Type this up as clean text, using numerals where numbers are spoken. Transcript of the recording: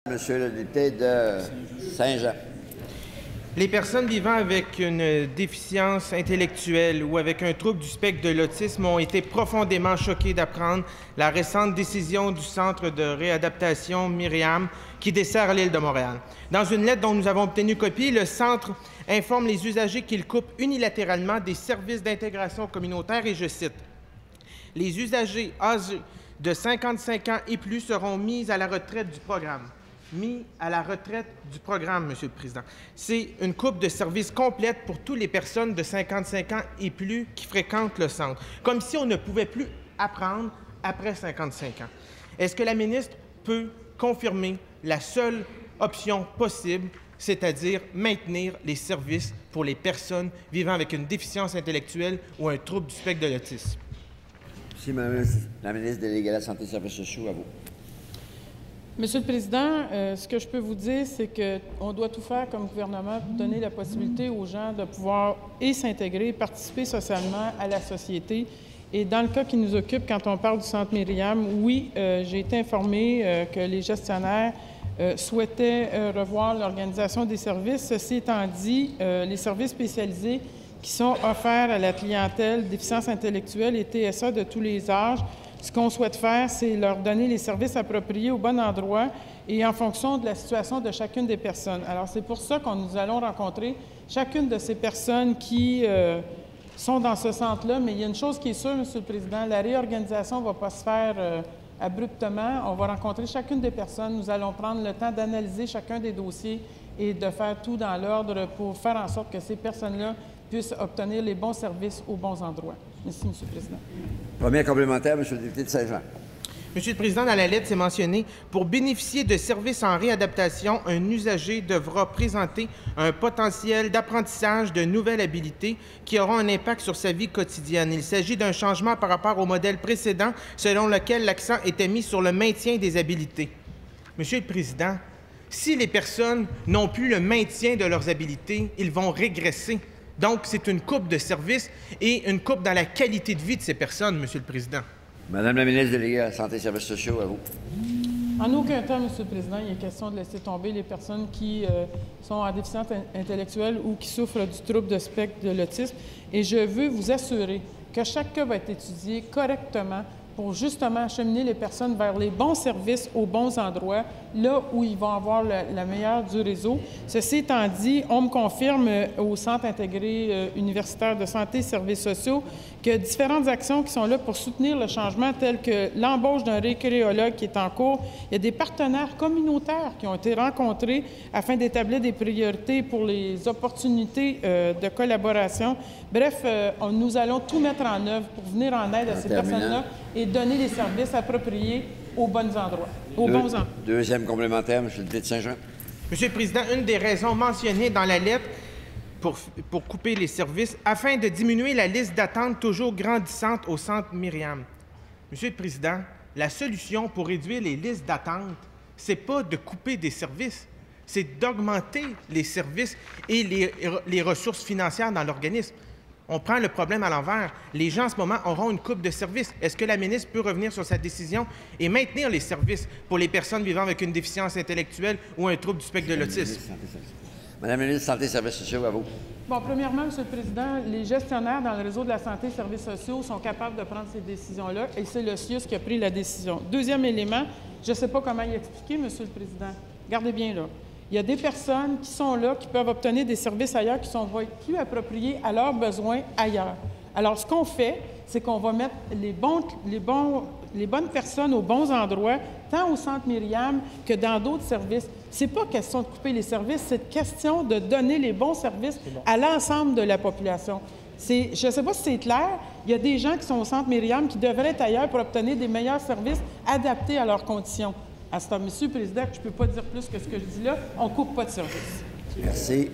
Monsieur le député de Saint-Jean. Les personnes vivant avec une déficience intellectuelle ou avec un trouble du spectre de l'autisme ont été profondément choquées d'apprendre la récente décision du Centre de réadaptation Myriam qui dessert l'île de Montréal. Dans une lettre dont nous avons obtenu copie, le Centre informe les usagers qu'il coupe unilatéralement des services d'intégration communautaire et je cite « Les usagers âgés de 55 ans et plus seront mis à la retraite du programme. » Mis à la retraite du programme, Monsieur le Président. C'est une coupe de services complète pour toutes les personnes de 55 ans et plus qui fréquentent le centre, comme si on ne pouvait plus apprendre après 55 ans. Est-ce que la ministre peut confirmer la seule option possible, c'est-à-dire maintenir les services pour les personnes vivant avec une déficience intellectuelle ou un trouble du spectre de l'autisme? Merci, Mme la ministre déléguée à la Santé et Services sociaux. À vous. Monsieur le Président, ce que je peux vous dire, c'est qu'on doit tout faire comme gouvernement pour donner la possibilité aux gens de pouvoir s'intégrer, participer socialement à la société. Et dans le cas qui nous occupe, quand on parle du Centre Myriam, oui, j'ai été informée que les gestionnaires souhaitaient revoir l'organisation des services. Ceci étant dit, les services spécialisés qui sont offerts à la clientèle déficience intellectuelle et TSA de tous les âges, ce qu'on souhaite faire, c'est leur donner les services appropriés au bon endroit et en fonction de la situation de chacune des personnes. Alors, c'est pour ça que nous allons rencontrer chacune de ces personnes qui sont dans ce centre-là. Mais il y a une chose qui est sûre, Monsieur le Président, la réorganisation ne va pas se faire abruptement. On va rencontrer chacune des personnes. Nous allons prendre le temps d'analyser chacun des dossiers et de faire tout dans l'ordre pour faire en sorte que ces personnes-là puissent obtenir les bons services aux bons endroits. Merci, Monsieur le Président. Premier complémentaire, Monsieur le député de Saint-Jean. Monsieur le Président, dans la lettre, c'est mentionné « Pour bénéficier de services en réadaptation, un usager devra présenter un potentiel d'apprentissage de nouvelles habilités qui auront un impact sur sa vie quotidienne. Il s'agit d'un changement par rapport au modèle précédent selon lequel l'accent était mis sur le maintien des habilités. » Monsieur le Président, si les personnes n'ont plus le maintien de leurs habilités, ils vont régresser. Donc, c'est une coupe de services et une coupe dans la qualité de vie de ces personnes, Monsieur le Président. Madame la ministre déléguée à la Santé et Services sociaux, à vous. En aucun temps, Monsieur le Président, il est question de laisser tomber les personnes qui sont en déficience intellectuelle ou qui souffrent du trouble de spectre de l'autisme. Et je veux vous assurer que chaque cas va être étudié correctement pour justement acheminer les personnes vers les bons services aux bons endroits, là où ils vont avoir la meilleure du réseau. Ceci étant dit, on me confirme au Centre intégré universitaire de santé et services sociaux qu'il y a différentes actions qui sont là pour soutenir le changement, telles que l'embauche d'un récréologue qui est en cours. Il y a des partenaires communautaires qui ont été rencontrés afin d'établir des priorités pour les opportunités de collaboration. Bref, nous allons tout mettre en œuvre pour venir en aide à ces personnes-là et donner les services appropriés aux bons endroits. Deuxième complémentaire, Monsieur le député de Saint-Jean. Monsieur le Président, une des raisons mentionnées dans la lettre pour couper les services, afin de diminuer la liste d'attente toujours grandissante au Centre Myriam. Monsieur le Président, la solution pour réduire les listes d'attente, ce n'est pas de couper des services, c'est d'augmenter les services et les ressources financières dans l'organisme. On prend le problème à l'envers. Les gens, en ce moment, auront une coupe de services. Est-ce que la ministre peut revenir sur sa décision et maintenir les services pour les personnes vivant avec une déficience intellectuelle ou un trouble du spectre de l'autisme? Madame la ministre Santé et Services sociaux, à vous. Bon, premièrement, Monsieur le Président, les gestionnaires dans le réseau de la santé et services sociaux sont capables de prendre ces décisions-là et c'est le CIUS qui a pris la décision. Deuxième élément, je ne sais pas comment y expliquer, Monsieur le Président. Regardez bien là. Il y a des personnes qui sont là, qui peuvent obtenir des services ailleurs, qui sont plus appropriés à leurs besoins ailleurs. Alors, ce qu'on fait, c'est qu'on va mettre les bonnes personnes aux bons endroits, tant au Centre Myriam que dans d'autres services. Ce n'est pas question de couper les services, c'est question de donner les bons services à l'ensemble de la population. Je ne sais pas si c'est clair, il y a des gens qui sont au Centre Myriam qui devraient être ailleurs pour obtenir des meilleurs services adaptés à leurs conditions. À ce temps, Monsieur le Président, je ne peux pas dire plus que ce que je dis là, on ne coupe pas de service. Merci.